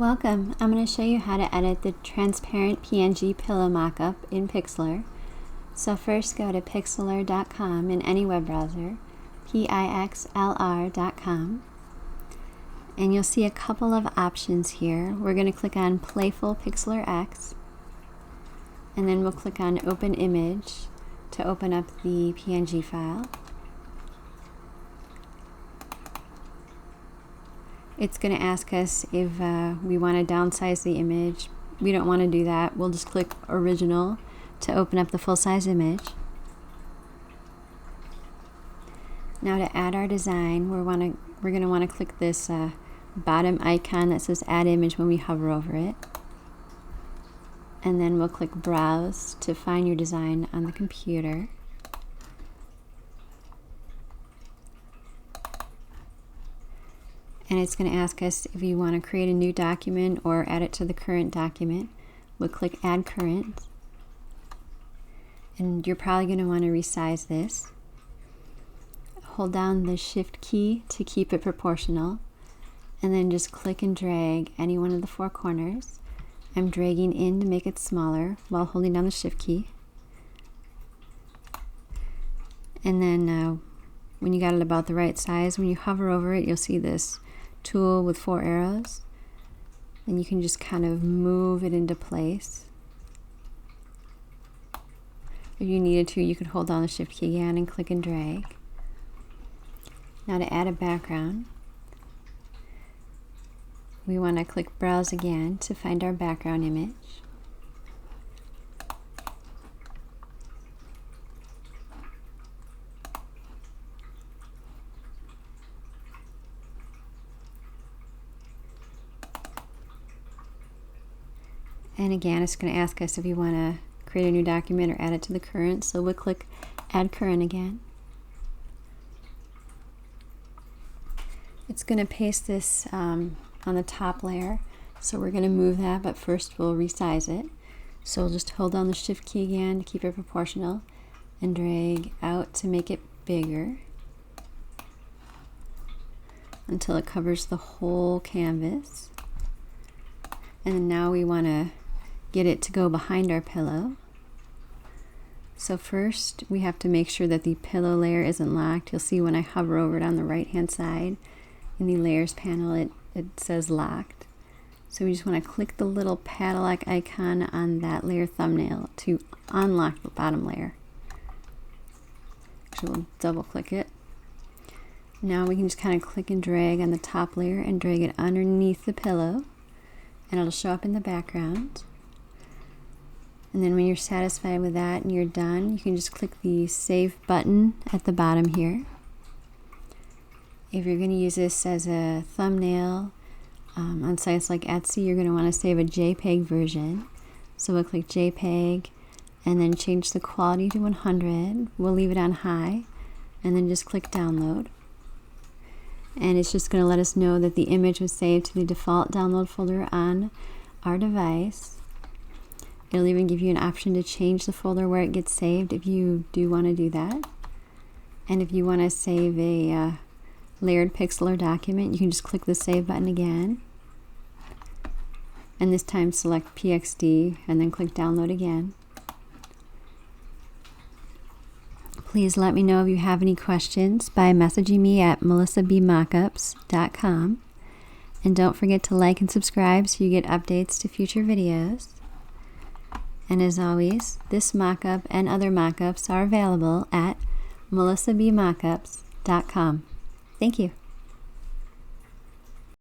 Welcome. I'm going to show you how to edit the transparent PNG pillow mockup in Pixlr. So first go to pixlr.com in any web browser, pixlr.com, and you'll see a couple of options here. We're going to click on Playful Pixlr X, and then we'll click on Open Image to open up the PNG file. It's going to ask us if we want to downsize the image. We don't want to do that. We'll just click Original to open up the full-size image. Now to add our design, we're going to want to click this bottom icon that says Add Image when we hover over it. And then we'll click Browse to find your design on the computer. And it's going to ask us if you want to create a new document or add it to the current document. We'll click Add Current. And you're probably going to want to resize this. Hold down the Shift key to keep it proportional. And then just click and drag any one of the four corners. I'm dragging in to make it smaller while holding down the Shift key. And then when you got it about the right size, when you hover over it, you'll see this tool with 4 arrows, and you can just kind of move it into place. If you needed to, you could hold down the Shift key again and click and drag. Now to add a background, we want to click Browse again to find our background image. And again, it's going to ask us if you want to create a new document or add it to the current. So we'll click Add Current again. It's going to paste this on the top layer. So we're going to move that, but first we'll resize it. So we'll just hold down the Shift key again to keep it proportional and drag out to make it bigger until it covers the whole canvas. And then now we want to get it to go behind our pillow. So first we have to make sure that the pillow layer isn't locked. You'll see when I hover over it on the right hand side in the layers panel it says locked. So we just want to click the little padlock icon on that layer thumbnail to unlock the bottom layer. Actually, we'll double click it. Now we can just kind of click and drag on the top layer and drag it underneath the pillow, and it'll show up in the background. And then when you're satisfied with that and you're done, you can just click the Save button at the bottom here. If you're going to use this as a thumbnail on sites like Etsy, you're going to want to save a JPEG version. So we'll click JPEG and then change the quality to 100. We'll leave it on high and then just click Download. And it's just going to let us know that the image was saved to the default download folder on our device. It'll even give you an option to change the folder where it gets saved if you do want to do that. And if you want to save a layered Pixlr document, you can just click the Save button again. And this time select PXD and then click Download again. Please let me know if you have any questions by messaging me at MelissaBmockups.com. And don't forget to like and subscribe so you get updates to future videos. And as always, this mockup and other mockups are available at MelissaBmockups.com. Thank you.